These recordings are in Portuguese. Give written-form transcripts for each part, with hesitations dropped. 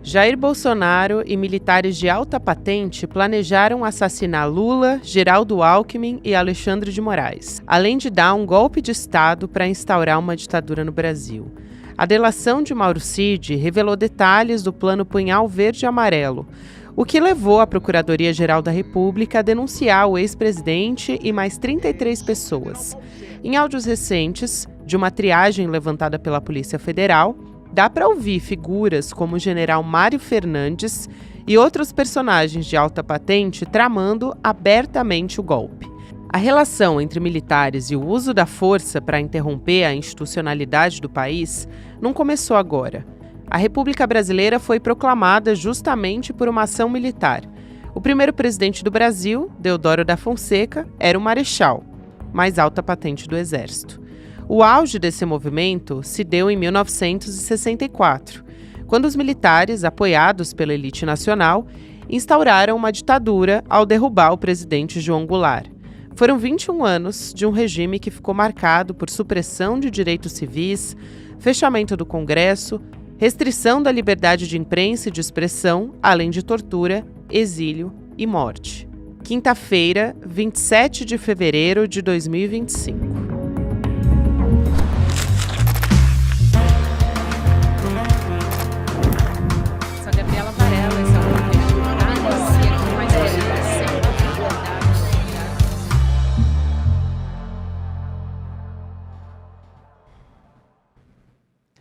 Jair Bolsonaro e militares de alta patente planejaram assassinar Lula, Geraldo Alckmin e Alexandre de Moraes, além de dar um golpe de Estado para instaurar uma ditadura no Brasil. A delação de Mauro Cid revelou detalhes do plano Punhal Verde e Amarelo, o que levou a Procuradoria-Geral da República a denunciar o ex-presidente e mais 33 pessoas. Em áudios recentes, de uma triagem levantada pela Polícia Federal, dá para ouvir figuras como o general Mário Fernandes e outros personagens de alta patente tramando abertamente o golpe. A relação entre militares e o uso da força para interromper a institucionalidade do país não começou agora. A República Brasileira foi proclamada justamente por uma ação militar. O primeiro presidente do Brasil, Deodoro da Fonseca, era um marechal, mais alta patente do Exército. O auge desse movimento se deu em 1964, quando os militares, apoiados pela elite nacional, instauraram uma ditadura ao derrubar o presidente João Goulart. Foram 21 anos de um regime que ficou marcado por supressão de direitos civis, fechamento do Congresso, restrição da liberdade de imprensa e de expressão, além de tortura, exílio e morte. Quinta-feira, 27 de fevereiro de 2025.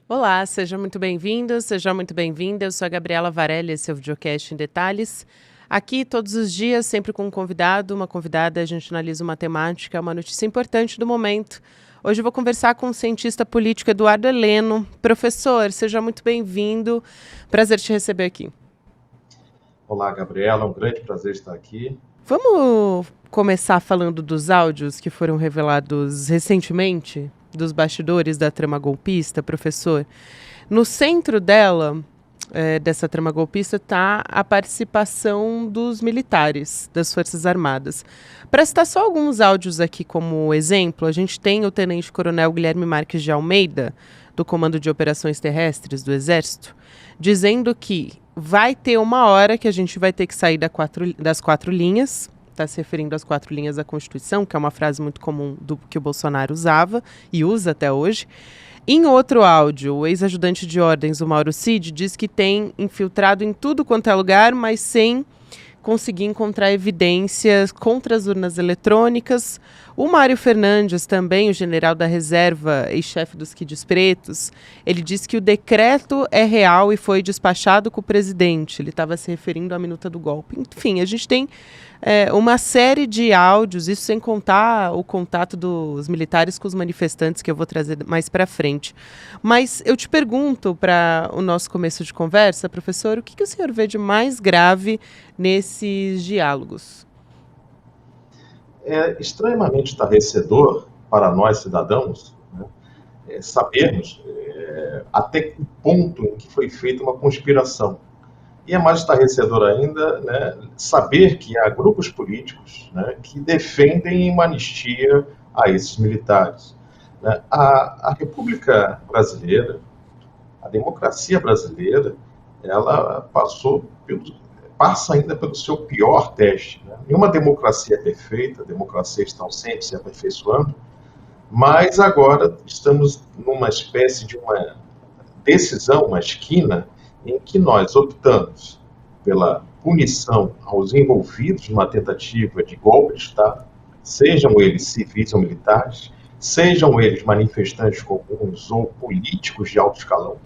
Olá, seja muito bem-vindo, seja muito bem-vinda. Eu sou a Gabriela Varelli, esse é o Videocast em Detalhes. Aqui, todos os dias, sempre com um convidado, uma convidada, a gente analisa uma temática, uma notícia importante do momento. Hoje eu vou conversar com o cientista político Eduardo Heleno. Professor, seja muito bem-vindo. Prazer te receber aqui. Olá, Gabriela, é um grande prazer estar aqui. Vamos começar falando dos áudios que foram revelados recentemente, dos bastidores da trama golpista, professor. No centro dessa trama golpista, está a participação dos militares, das Forças Armadas. Para citar só alguns áudios aqui como exemplo, a gente tem o tenente-coronel Guilherme Marques de Almeida, do Comando de Operações Terrestres do Exército, dizendo que vai ter uma hora que a gente vai ter que sair das quatro linhas. Está se referindo às 4 linhas da Constituição, que é uma frase muito comum do que o Bolsonaro usava e usa até hoje. Em outro áudio, o ex-ajudante de ordens, o Mauro Cid, diz que tem infiltrado em tudo quanto é lugar, mas sem conseguir encontrar evidências contra as urnas eletrônicas. O Mário Fernandes, também o general da reserva e chefe dos Quides Pretos, ele diz que o decreto é real e foi despachado com o presidente. Ele estava se referindo à minuta do golpe. Enfim, a gente tem uma série de áudios, isso sem contar o contato dos militares com os manifestantes, que eu vou trazer mais para frente. Mas eu te pergunto, para o nosso começo de conversa, professor, o que o senhor vê de mais grave nesses diálogos? É extremamente estarrecedor para nós, cidadãos, né, sabermos até que ponto em que foi feita uma conspiração. E é mais estarrecedor ainda, né, saber que há grupos políticos, né, que defendem uma anistia a esses militares. Né? A República Brasileira, a democracia brasileira, ela passa ainda pelo seu pior teste. Né? Nenhuma democracia é perfeita, democracias estão sempre se aperfeiçoando, mas agora estamos numa espécie de uma decisão, uma esquina, em que nós optamos pela punição aos envolvidos numa tentativa de golpe de Estado, sejam eles civis ou militares, sejam eles manifestantes comuns ou políticos de alto escalão,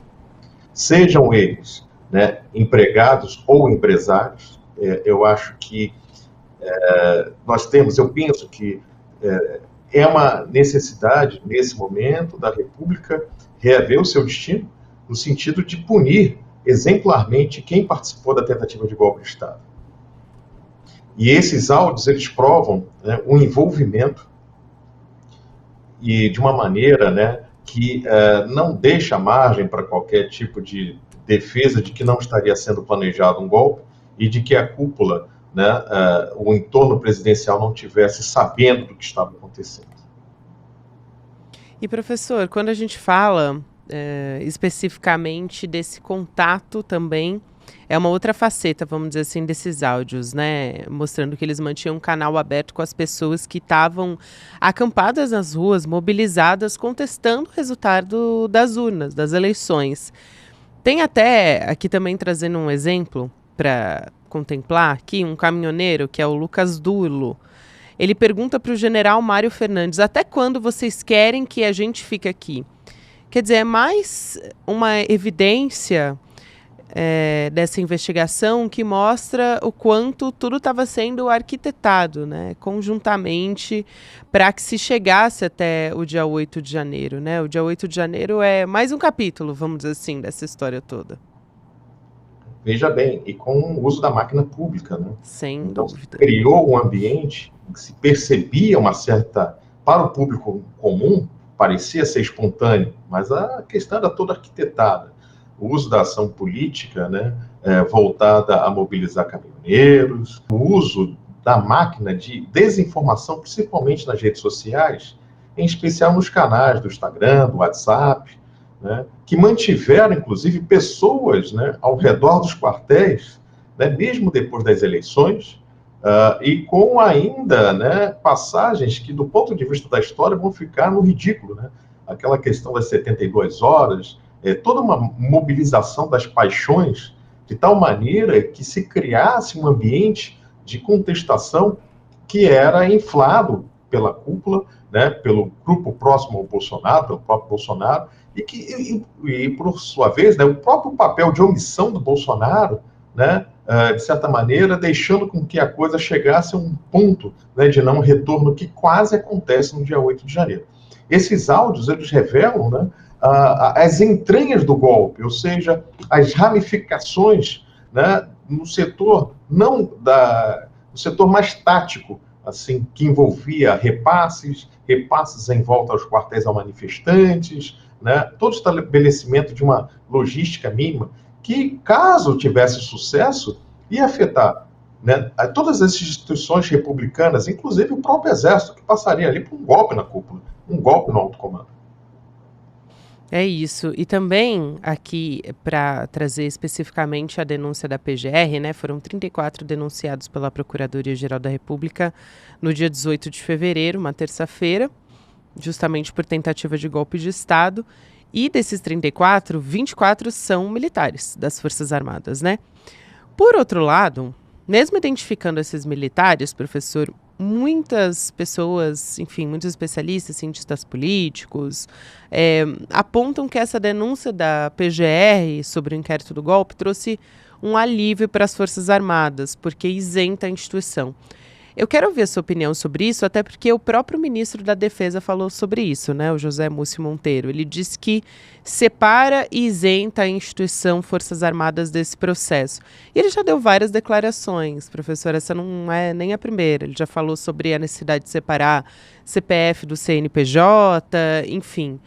sejam eles, né, empregados ou empresários. Eu acho que eu penso que é uma necessidade, nesse momento, da República reaver o seu destino, no sentido de punir exemplarmente quem participou da tentativa de golpe de Estado. E esses áudios, eles provam, né, um envolvimento e de uma maneira, né, que não deixa margem para qualquer tipo de defesa de que não estaria sendo planejado um golpe e de que a cúpula, né, o entorno presidencial não tivesse sabendo do que estava acontecendo. E, professor, quando a gente fala especificamente desse contato também é uma outra faceta, vamos dizer assim, desses áudios, né? Mostrando que eles mantinham um canal aberto com as pessoas que estavam acampadas nas ruas, mobilizadas, contestando o resultado das urnas, das eleições. Tem até, aqui também trazendo um exemplo para contemplar, aqui um caminhoneiro, que é o Lucas Dulo. Ele pergunta para o general Mário Fernandes: até quando vocês querem que a gente fique aqui? Quer dizer, é mais uma evidência dessa investigação que mostra o quanto tudo estava sendo arquitetado, né, conjuntamente, para que se chegasse até o dia 8 de janeiro. Né? O dia 8 de janeiro é mais um capítulo, vamos dizer assim, dessa história toda. Veja bem, e com o uso da máquina pública, né? Sem então, dúvida. Criou um ambiente em que se percebia uma certa... Para o público comum, parecia ser espontâneo, mas a questão era toda arquitetada. O uso da ação política, né, voltada a mobilizar caminhoneiros, o uso da máquina de desinformação, principalmente nas redes sociais, em especial nos canais do Instagram, do WhatsApp, né, que mantiveram, inclusive, pessoas, né, ao redor dos quartéis, né, mesmo depois das eleições, e com ainda, né, passagens que, do ponto de vista da história, vão ficar no ridículo. Né? Aquela questão das 72 horas, toda uma mobilização das paixões, de tal maneira que se criasse um ambiente de contestação que era inflado pela cúpula, né, pelo grupo próximo ao Bolsonaro, pelo próprio Bolsonaro, e por sua vez, né, o próprio papel de omissão do Bolsonaro, né, de certa maneira, deixando com que a coisa chegasse a um ponto, né, de não retorno que quase acontece no dia 8 de janeiro. Esses áudios, eles revelam, né, as entranhas do golpe, ou seja, as ramificações, né, no setor no setor mais tático, assim, que envolvia repasses em volta aos quartéis a manifestantes, né, todo estabelecimento de uma logística mínima que, caso tivesse sucesso, ia afetar, né, todas as instituições republicanas, inclusive o próprio Exército, que passaria ali por um golpe na cúpula, um golpe no alto comando. É isso. E também, aqui, para trazer especificamente a denúncia da PGR, né, foram 34 denunciados pela Procuradoria-Geral da República no dia 18 de fevereiro, uma terça-feira, justamente por tentativa de golpe de Estado. E desses 34, 24 são militares das Forças Armadas, né? Por outro lado, mesmo identificando esses militares, professor, muitas pessoas, enfim, muitos especialistas, cientistas políticos, apontam que essa denúncia da PGR sobre o inquérito do golpe trouxe um alívio para as Forças Armadas, porque isenta a instituição. Eu quero ouvir a sua opinião sobre isso, até porque o próprio ministro da Defesa falou sobre isso, né, o José Múcio Monteiro. Ele disse que separa e isenta a instituição Forças Armadas desse processo. E ele já deu várias declarações, professor, essa não é nem a primeira. Ele já falou sobre a necessidade de separar CPF do CNPJ, enfim.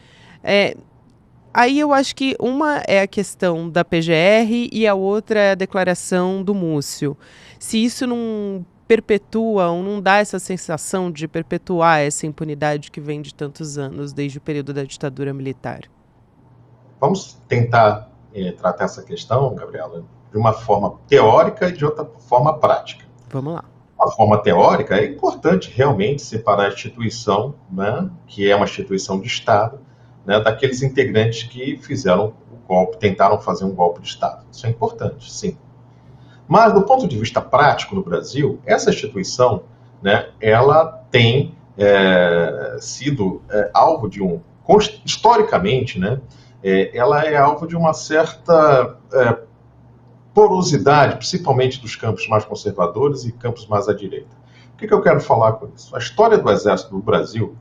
Aí eu acho que uma é a questão da PGR e a outra é a declaração do Múcio. Se isso não perpetua ou não dá essa sensação de perpetuar essa impunidade que vem de tantos anos, desde o período da ditadura militar. Vamos tentar tratar essa questão, Gabriela, de uma forma teórica e de outra forma prática. Vamos lá. De uma forma teórica, é importante realmente separar a instituição, né, que é uma instituição de Estado, né, daqueles integrantes que fizeram o golpe, tentaram fazer um golpe de Estado. Isso é importante, sim. Mas, do ponto de vista prático no Brasil, essa instituição, né, ela tem sido alvo de historicamente, né, ela é alvo de uma certa porosidade, principalmente dos campos mais conservadores e campos mais à direita. O que eu quero falar com isso? A história do Exército do Brasil,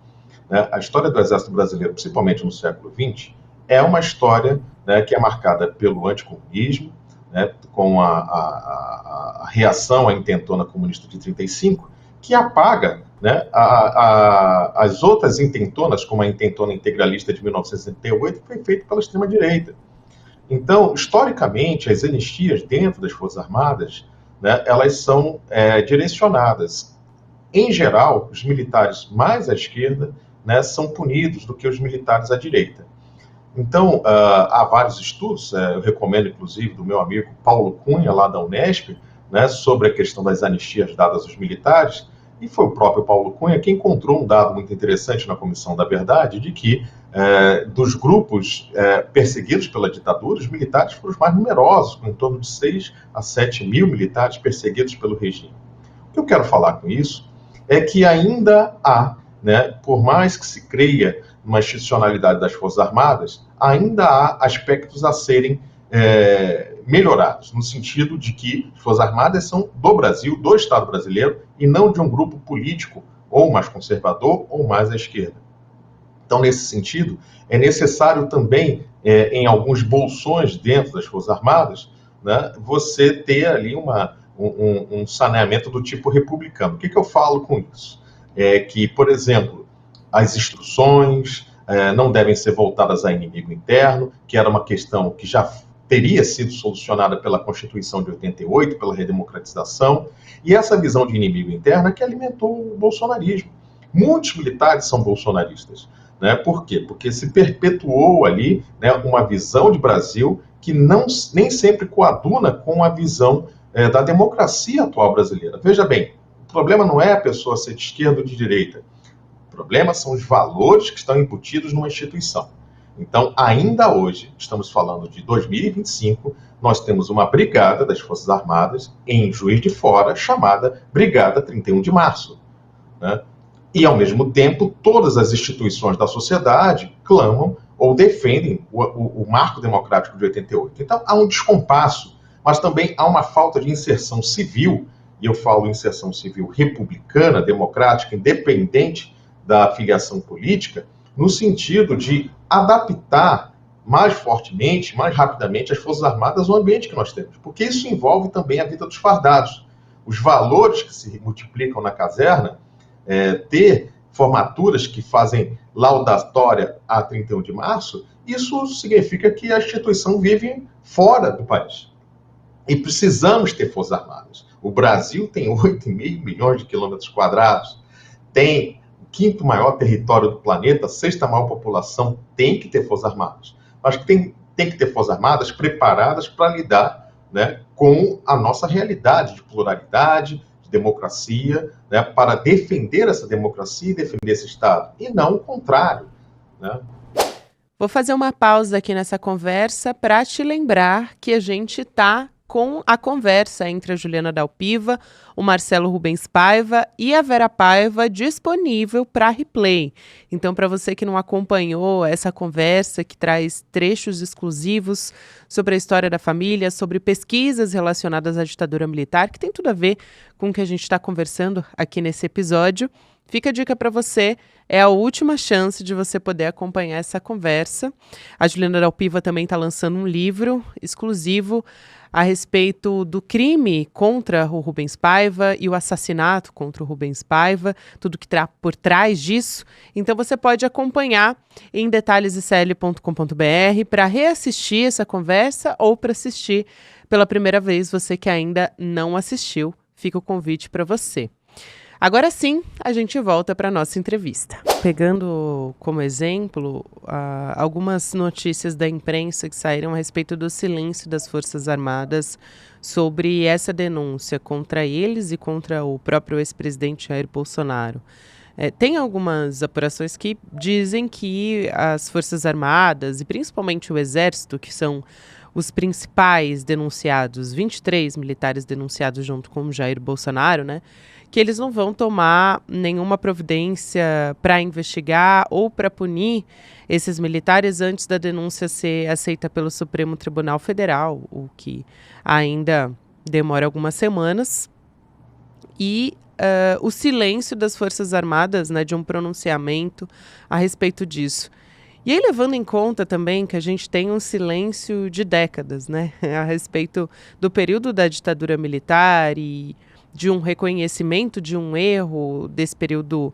né, a história do Exército brasileiro, principalmente no século XX, é uma história, né, que é marcada pelo anticomunismo, né, com a reação à intentona comunista de 1935, que apaga, né, as outras intentonas, como a intentona integralista de 1968, que foi feita pela extrema-direita. Então, historicamente, as anistias dentro das Forças Armadas, né, elas são direcionadas. Em geral, os militares mais à esquerda, né, são punidos do que os militares à direita. Então, há vários estudos, eu recomendo, inclusive, do meu amigo Paulo Cunha, lá da Unesp, né, sobre a questão das anistias dadas aos militares, e foi o próprio Paulo Cunha que encontrou um dado muito interessante na Comissão da Verdade, de que dos grupos perseguidos pela ditadura, os militares foram os mais numerosos, com em torno de 6 a 7 mil militares perseguidos pelo regime. O que eu quero falar com isso é que ainda há, né, por mais que se creia numa institucionalidade das Forças Armadas, ainda há aspectos a serem melhorados, no sentido de que as Forças Armadas são do Brasil, do Estado brasileiro, e não de um grupo político ou mais conservador ou mais à esquerda. Então, nesse sentido, é necessário também, em alguns bolsões dentro das Forças Armadas, né, você ter ali um saneamento do tipo republicano. O que eu falo com isso? É que, por exemplo, as instruções não devem ser voltadas a inimigo interno, que era uma questão que já teria sido solucionada pela Constituição de 88, pela redemocratização, e essa visão de inimigo interno é que alimentou o bolsonarismo. Muitos militares são bolsonaristas. Né? Por quê? Porque se perpetuou ali, né, uma visão de Brasil que nem sempre coaduna com a visão da democracia atual brasileira. Veja bem, o problema não é a pessoa ser de esquerda ou de direita. O problema são os valores que estão embutidos numa instituição. Então, ainda hoje, estamos falando de 2025, nós temos uma brigada das Forças Armadas em Juiz de Fora, chamada Brigada 31 de Março. Né? E, ao mesmo tempo, todas as instituições da sociedade clamam ou defendem o marco democrático de 88. Então, há um descompasso, mas também há uma falta de inserção civil, e eu falo inserção civil republicana, democrática, independente da filiação política, no sentido de adaptar mais fortemente, mais rapidamente as Forças Armadas ao ambiente que nós temos, porque isso envolve também a vida dos fardados. Os valores que se multiplicam na caserna, ter formaturas que fazem laudatória a 31 de março, isso significa que a instituição vive fora do país. E precisamos ter Forças Armadas. O Brasil tem 8,5 milhões de quilômetros quadrados, tem o quinto maior território do planeta, a sexta maior população, tem que ter Forças Armadas. Mas tem que ter Forças Armadas preparadas para lidar, né, com a nossa realidade de pluralidade, de democracia, né, para defender essa democracia e defender esse Estado, e não o contrário, né? Vou fazer uma pausa aqui nessa conversa para te lembrar que a gente está com a conversa entre a Juliana Dalpiva, o Marcelo Rubens Paiva e a Vera Paiva disponível para replay. Então, para você que não acompanhou essa conversa, que traz trechos exclusivos sobre a história da família, sobre pesquisas relacionadas à ditadura militar, que tem tudo a ver com o que a gente está conversando aqui nesse episódio, fica a dica para você, é a última chance de você poder acompanhar essa conversa. A Juliana Dalpiva também está lançando um livro exclusivo a respeito do crime contra o Rubens Paiva e o assassinato contra o Rubens Paiva, tudo que está por trás disso. Então você pode acompanhar em detalhesicl.com.br para reassistir essa conversa ou para assistir pela primeira vez, você que ainda não assistiu. Fica o convite para você. Agora sim, a gente volta para a nossa entrevista. Pegando como exemplo algumas notícias da imprensa que saíram a respeito do silêncio das Forças Armadas sobre essa denúncia contra eles e contra o próprio ex-presidente Jair Bolsonaro. Tem algumas apurações que dizem que as Forças Armadas, e principalmente o Exército, que são os principais denunciados, 23 militares denunciados junto com o Jair Bolsonaro, né, que eles não vão tomar nenhuma providência para investigar ou para punir esses militares antes da denúncia ser aceita pelo Supremo Tribunal Federal, o que ainda demora algumas semanas. E o silêncio das Forças Armadas, né, de um pronunciamento a respeito disso. E aí, levando em conta também que a gente tem um silêncio de décadas, né, a respeito do período da ditadura militar e de um reconhecimento de um erro desse período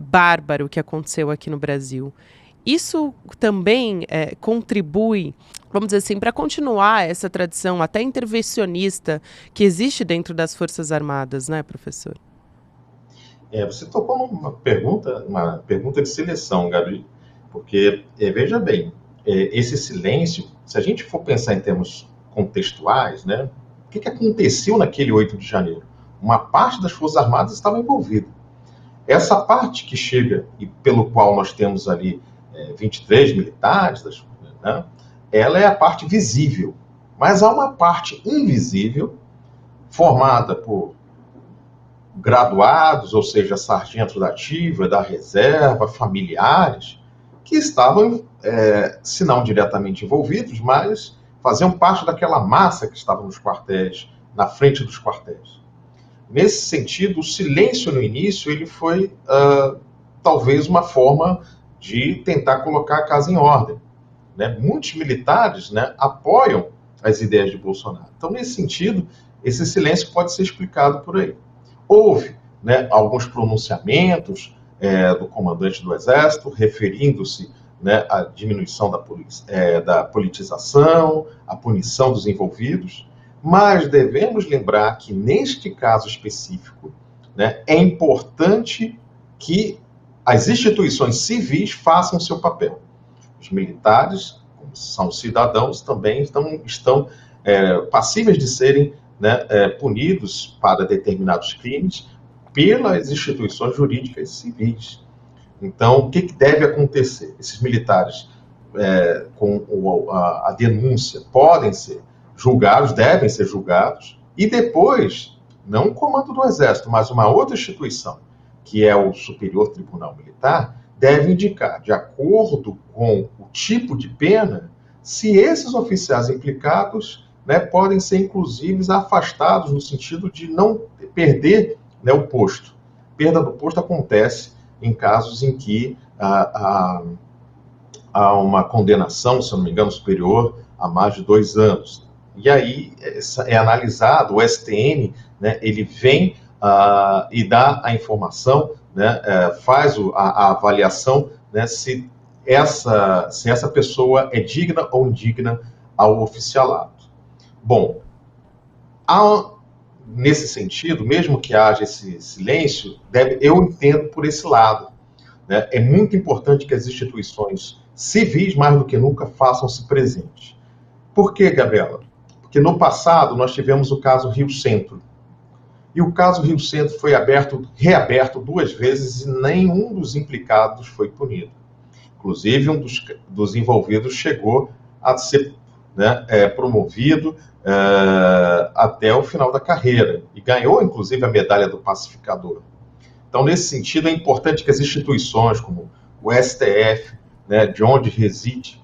bárbaro que aconteceu aqui no Brasil. Isso também contribui, vamos dizer assim, para continuar essa tradição até intervencionista que existe dentro das Forças Armadas, né, professor? Você tocou numa pergunta de seleção, Gabi, porque, veja bem, esse silêncio, se a gente for pensar em termos contextuais, né, o que aconteceu naquele 8 de janeiro? Uma parte das Forças Armadas estava envolvida. Essa parte que chega, e pelo qual nós temos ali 23 militares, né, ela é a parte visível. Mas há uma parte invisível, formada por graduados, ou seja, sargentos da ativa, da reserva, familiares, que estavam, se não diretamente envolvidos, mas faziam parte daquela massa que estava nos quartéis, na frente dos quartéis. Nesse sentido, o silêncio no início ele foi talvez uma forma de tentar colocar a casa em ordem. Né? Muitos militares, né, apoiam as ideias de Bolsonaro. Então, nesse sentido, esse silêncio pode ser explicado por aí. Houve, né, alguns pronunciamentos do comandante do Exército referindo-se, né, à diminuição da politização, à punição dos envolvidos, mas devemos lembrar que, neste caso específico, né, é importante que as instituições civis façam seu papel. Os militares, como são cidadãos, também estão passíveis de serem, né, punidos para determinados crimes pelas instituições jurídicas civis. Então, o que deve acontecer? Esses militares, com a denúncia, podem ser julgados, devem ser julgados, e depois, não o comando do Exército, mas uma outra instituição, que é o Superior Tribunal Militar, deve indicar, de acordo com o tipo de pena, se esses oficiais implicados, né, podem ser, inclusive, afastados no sentido de não perder, né, o posto. Perda do posto acontece em casos em que há uma condenação, se não me engano, superior a mais de 2 anos. E aí é analisado, o STN, né, ele vem e dá a informação, né, faz a avaliação, né, se essa pessoa é digna ou indigna ao oficialato. Bom, nesse sentido, mesmo que haja esse silêncio, eu entendo por esse lado. Né? É muito importante que as instituições civis, mais do que nunca, façam-se presentes. Por quê, Gabriela? Porque no passado nós tivemos o caso Rio Centro. E o caso Rio Centro foi reaberto 2 vezes e nenhum dos implicados foi punido. Inclusive, um dos envolvidos chegou a ser, né, promovido até o final da carreira e ganhou, inclusive, a medalha do pacificador. Então, nesse sentido, é importante que as instituições como o STF, né, de onde reside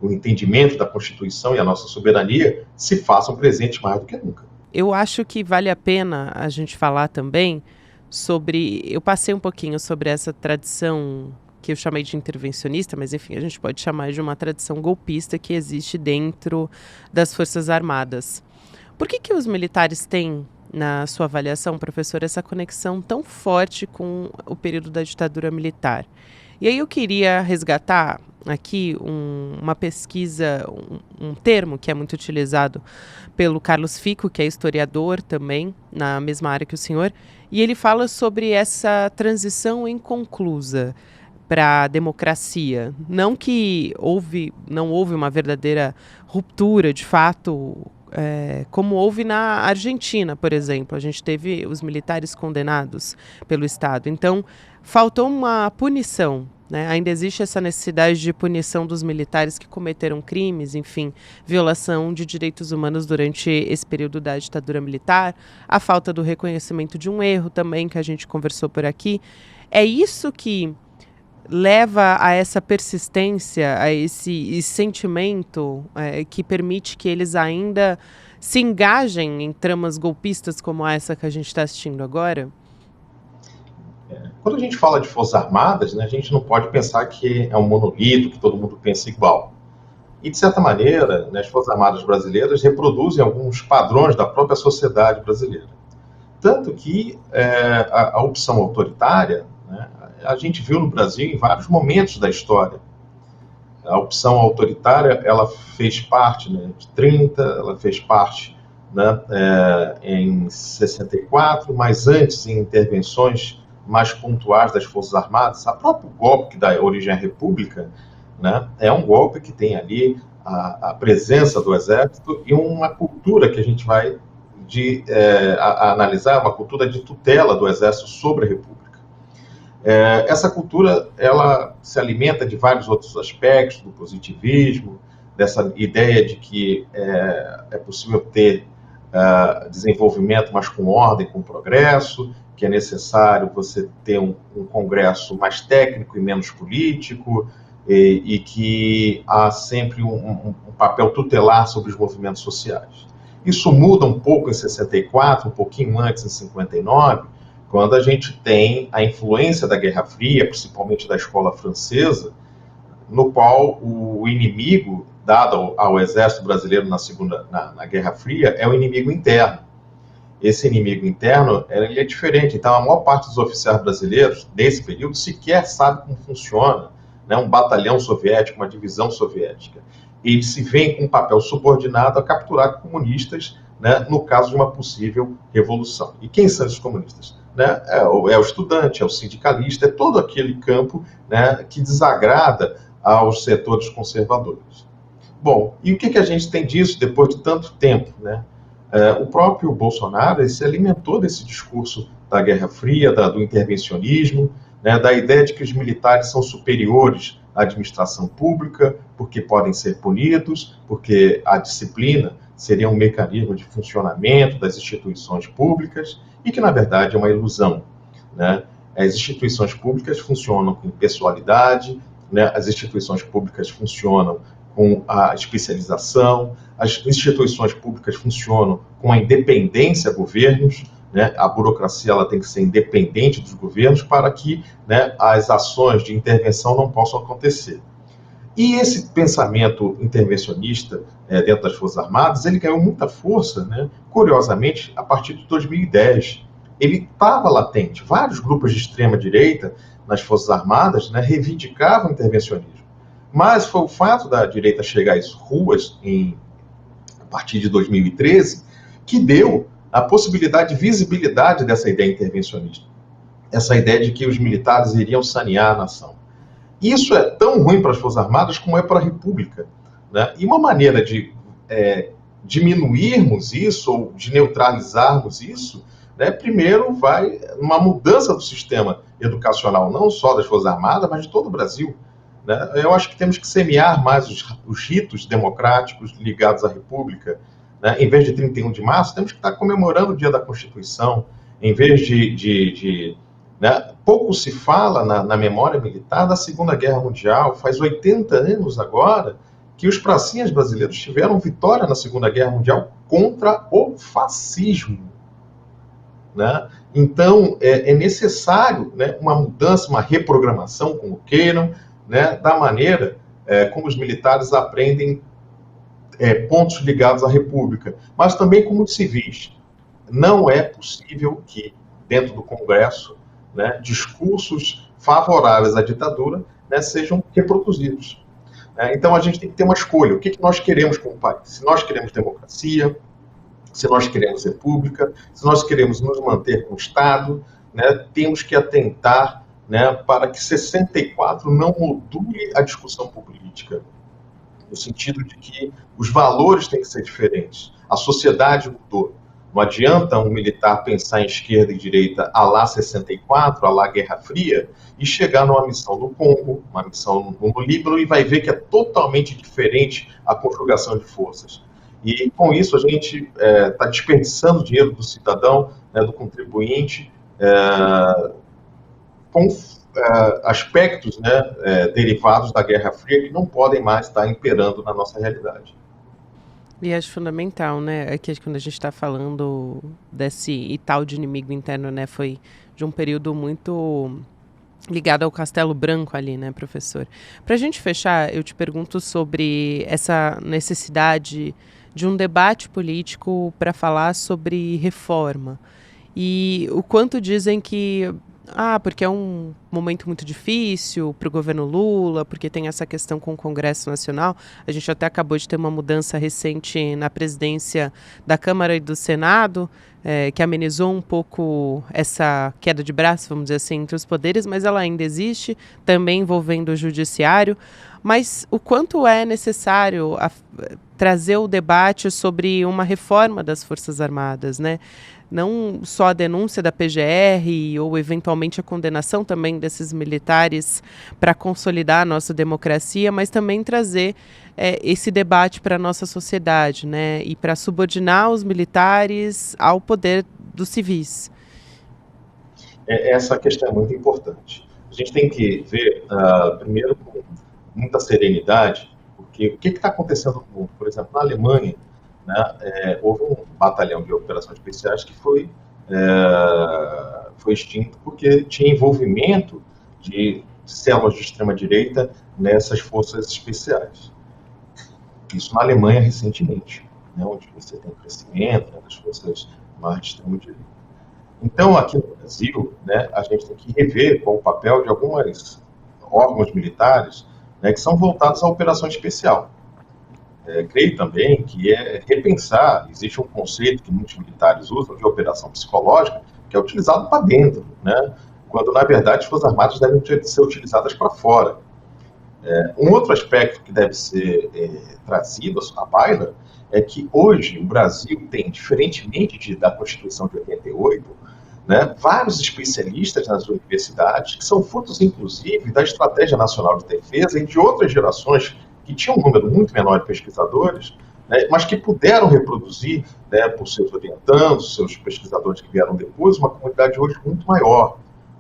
o entendimento da Constituição e a nossa soberania, se façam presentes mais do que nunca. Eu acho que vale a pena a gente falar também sobre... Eu passei um pouquinho sobre essa tradição que eu chamei de intervencionista, mas enfim, a gente pode chamar de uma tradição golpista que existe dentro das Forças Armadas. Por que os militares têm, na sua avaliação, professor, essa conexão tão forte com o período da ditadura militar? E aí eu queria resgatar aqui uma pesquisa, um termo que é muito utilizado pelo Carlos Fico, que é historiador também, na mesma área que o senhor, e ele fala sobre essa transição inconclusa para a democracia. Não que não houve uma verdadeira ruptura, de fato, como houve na Argentina, por exemplo. A gente teve os militares condenados pelo Estado. Então, faltou uma punição, né? Ainda existe essa necessidade de punição dos militares que cometeram crimes, enfim, violação de direitos humanos durante esse período da ditadura militar, a falta do reconhecimento de um erro também, que a gente conversou por aqui. É isso que leva a essa persistência, a esse sentimento que permite que eles ainda se engajem em tramas golpistas como essa que a gente está assistindo agora? Quando a gente fala de Forças Armadas, né, a gente não pode pensar que é um monolito, que todo mundo pensa igual. E, de certa maneira, né, as Forças Armadas brasileiras reproduzem alguns padrões da própria sociedade brasileira. Tanto que a opção autoritária, né, a gente viu no Brasil em vários momentos da história. A opção autoritária, ela fez parte, né, de 30, ela fez parte, né, em 64, mas antes em intervenções mais pontuais das Forças Armadas. A próprio golpe que dá origem à República, né? É um golpe que tem ali a presença do Exército e uma cultura que a gente vai analisar, uma cultura de tutela do Exército sobre a República. Essa cultura, ela se alimenta de vários outros aspectos, do positivismo, dessa ideia de que é possível ter desenvolvimento, mas com ordem, com progresso, que é necessário você ter um Congresso mais técnico e menos político, e que há sempre um papel tutelar sobre os movimentos sociais. Isso muda um pouco em 64, um pouquinho antes, em 59, quando a gente tem a influência da Guerra Fria, principalmente da escola francesa, no qual o inimigo dado ao exército brasileiro na Guerra Fria é o inimigo interno. Esse inimigo interno ele é diferente. Então, a maior parte dos oficiais brasileiros, nesse período, sequer sabe como funciona, né, um batalhão soviético, uma divisão soviética. Eles se veem com um papel subordinado a capturar comunistas, né, no caso de uma possível revolução. E quem são esses comunistas? Né? É o estudante, é o sindicalista, é todo aquele campo, né, que desagrada aos setores conservadores. Bom, e o que a gente tem disso depois de tanto tempo, né? O próprio Bolsonaro se alimentou desse discurso da Guerra Fria, do intervencionismo, né, da ideia de que os militares são superiores à administração pública, porque podem ser punidos, porque a disciplina seria um mecanismo de funcionamento das instituições públicas, e que, na verdade, é uma ilusão, né? As instituições públicas funcionam com pessoalidade, né? As instituições públicas funcionam com a especialização, as instituições públicas funcionam com a independência a governos, né? A burocracia ela tem que ser independente dos governos para que, né, as ações de intervenção não possam acontecer. E esse pensamento intervencionista dentro das Forças Armadas, ele ganhou muita força, né, curiosamente, a partir de 2010. Ele estava latente. Vários grupos de extrema-direita nas Forças Armadas, né, reivindicavam o intervencionismo. Mas foi o fato da direita chegar às ruas a partir de 2013 que deu a possibilidade de visibilidade dessa ideia intervencionista. Essa ideia de que os militares iriam sanear a nação. Isso é tão ruim para as Forças Armadas como é para a República, né? E uma maneira de diminuirmos isso, ou de neutralizarmos isso, né, primeiro vai uma mudança do sistema educacional, não só das Forças Armadas, mas de todo o Brasil. Né? Eu acho que temos que semear mais os ritos democráticos ligados à República. Né? Em vez de 31 de março, temos que estar comemorando o Dia da Constituição. Em vez né? Pouco se fala na memória militar da Segunda Guerra Mundial. Faz 80 anos agora que os pracinhas brasileiros tiveram vitória na Segunda Guerra Mundial contra o fascismo. Né? Então, é necessário, né, uma mudança, uma reprogramação, como queiram, né, da maneira como os militares aprendem pontos ligados à República, mas também como os civis. Não é possível que, dentro do Congresso, né, discursos favoráveis à ditadura, né, sejam reproduzidos. Então, a gente tem que ter uma escolha. O que nós queremos como país? Se nós queremos democracia, se nós queremos república, se nós queremos nos manter com o Estado, né, temos que atentar, né, para que 64 não module a discussão política, no sentido de que os valores têm que ser diferentes. A sociedade mudou. Não adianta um militar pensar em esquerda e direita à lá 64, à lá Guerra Fria, e chegar numa missão no Congo, uma missão no Líbano, e vai ver que é totalmente diferente a conjugação de forças. E com isso a gente está desperdiçando o dinheiro do cidadão, né, do contribuinte, com aspectos, né, derivados da Guerra Fria que não podem mais estar imperando na nossa realidade. E acho fundamental, né, que quando a gente está falando desse e tal de inimigo interno, né, foi de um período muito ligado ao Castelo Branco ali, né, professor? Para a gente fechar, eu te pergunto sobre essa necessidade de um debate político para falar sobre reforma. E o quanto dizem que porque é um momento muito difícil para o governo Lula, porque tem essa questão com o Congresso Nacional. A gente até acabou de ter uma mudança recente na presidência da Câmara e do Senado, que amenizou um pouco essa queda de braço, vamos dizer assim, entre os poderes, mas ela ainda existe, também envolvendo o judiciário. Mas o quanto é necessário trazer o debate sobre uma reforma das Forças Armadas, né? Não só a denúncia da PGR ou, eventualmente, a condenação também desses militares para consolidar a nossa democracia, mas também trazer esse debate para a nossa sociedade, né? E para subordinar os militares ao poder dos civis. Essa questão é muito importante. A gente tem que ver, primeiro, com muita serenidade, porque o que está acontecendo no mundo? Por exemplo, na Alemanha, né, houve um batalhão de operações especiais que foi extinto porque tinha envolvimento de células de extrema-direita nessas forças especiais. Isso na Alemanha recentemente, né, onde você tem crescimento das forças mais de extrema-direita. Então, aqui no Brasil, né, a gente tem que rever qual o papel de alguns órgãos militares, né, que são voltados à operação especial. Creio também que repensar, existe um conceito que muitos militares usam de operação psicológica, que é utilizado para dentro, né, quando, na verdade, as Forças Armadas devem ser utilizadas para fora. Um outro aspecto que deve ser trazido à baila é que hoje o Brasil tem, diferentemente da Constituição de 88, né, vários especialistas nas universidades, que são frutos, inclusive, da Estratégia Nacional de Defesa e de outras gerações que tinham um número muito menor de pesquisadores, né, mas que puderam reproduzir, né, por seus orientandos, seus pesquisadores que vieram depois, uma comunidade hoje muito maior.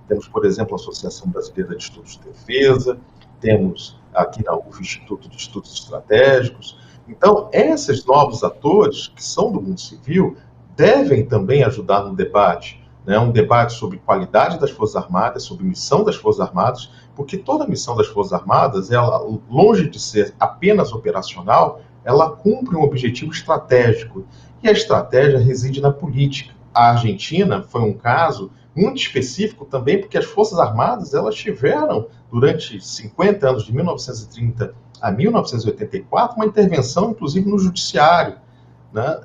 Temos, por exemplo, a Associação Brasileira de Estudos de Defesa, temos aqui na UF, Instituto de Estudos Estratégicos. Então, esses novos atores, que são do mundo civil, devem também ajudar no debate, né? Um debate sobre qualidade das Forças Armadas, sobre missão das Forças Armadas, porque toda a missão das Forças Armadas, ela, longe de ser apenas operacional, ela cumpre um objetivo estratégico. E a estratégia reside na política. A Argentina foi um caso muito específico também, porque as Forças Armadas, elas tiveram, durante 50 anos, de 1930 a 1984, uma intervenção, inclusive, no judiciário. Né?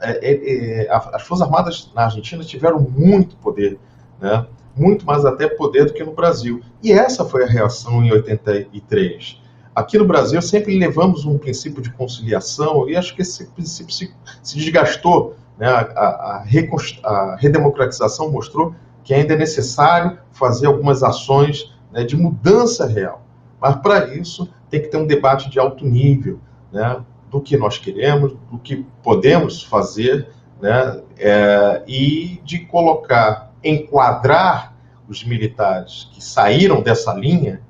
As Forças Armadas na Argentina tiveram muito poder, né? Muito mais até poder do que no Brasil. E essa foi a reação em 83. Aqui no Brasil sempre levamos um princípio de conciliação e acho que esse princípio se desgastou. Né? A redemocratização mostrou que ainda é necessário fazer algumas ações, né, de mudança real. Mas para isso tem que ter um debate de alto nível, né, do que nós queremos, do que podemos fazer, né, e de enquadrar os militares que saíram dessa linha,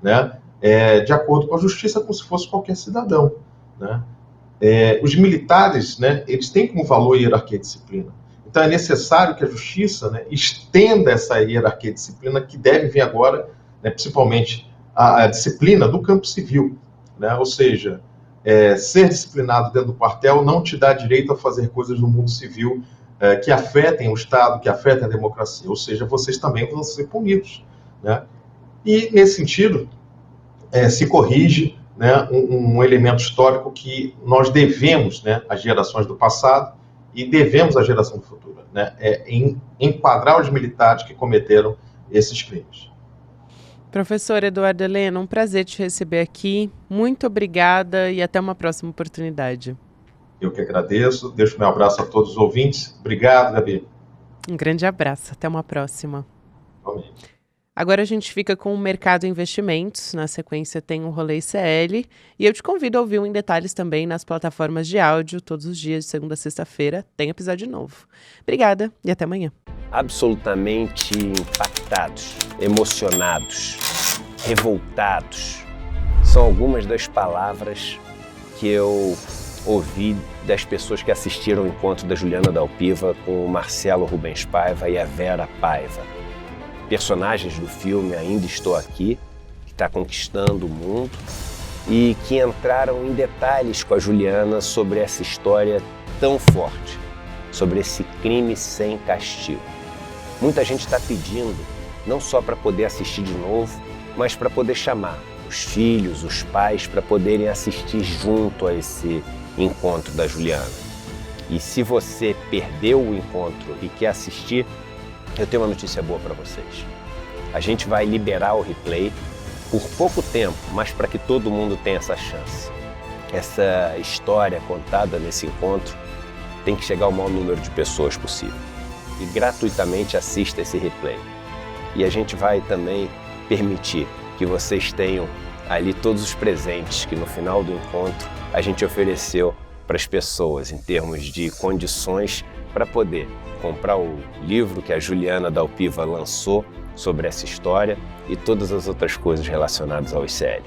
né, de acordo com a justiça, como se fosse qualquer cidadão. Né. Os militares, né, eles têm como valor a hierarquia e disciplina. Então é necessário que a justiça, né, estenda essa hierarquia e disciplina que deve vir agora, né, principalmente a disciplina do campo civil. Né, ou seja, ser disciplinado dentro do quartel não te dá direito a fazer coisas no mundo civil que afetem o Estado, que afetem a democracia. Ou seja, vocês também vão ser punidos. Né? E, nesse sentido, se corrige, né, um elemento histórico que nós devemos, né, às gerações do passado e devemos à geração futura, né, enquadrar os militares que cometeram esses crimes. Professor Eduardo Heleno, um prazer te receber aqui. Muito obrigada e até uma próxima oportunidade. Eu que agradeço. Deixo meu abraço a todos os ouvintes. Obrigado, Gabi. Um grande abraço. Até uma próxima. Amém. Agora a gente fica com o Mercado Investimentos. Na sequência tem o Rolê ICL. E eu te convido a ouvir o Em Detalhes também nas plataformas de áudio. Todos os dias, de segunda a sexta-feira, tem episódio novo. Obrigada e até amanhã. Absolutamente impactados, emocionados, revoltados. São algumas das palavras que eu ouvi das pessoas que assistiram ao encontro da Juliana Dalpiva com o Marcelo Rubens Paiva e a Vera Paiva. Personagens do filme Ainda Estou Aqui, que está conquistando o mundo, e que entraram em detalhes com a Juliana sobre essa história tão forte, sobre esse crime sem castigo. Muita gente está pedindo não só para poder assistir de novo, mas para poder chamar os filhos, os pais, para poderem assistir junto a esse encontro da Juliana. E se você perdeu o encontro e quer assistir, eu tenho uma notícia boa para vocês. A gente vai liberar o replay por pouco tempo, mas para que todo mundo tenha essa chance. Essa história contada nesse encontro tem que chegar ao maior número de pessoas possível. E gratuitamente assista esse replay. E a gente vai também permitir que vocês tenham ali todos os presentes que no final do encontro a gente ofereceu para as pessoas em termos de condições para poder comprar o livro que a Juliana Dalpiva lançou sobre essa história e todas as outras coisas relacionadas ao ICL.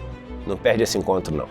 Não perde esse encontro, não.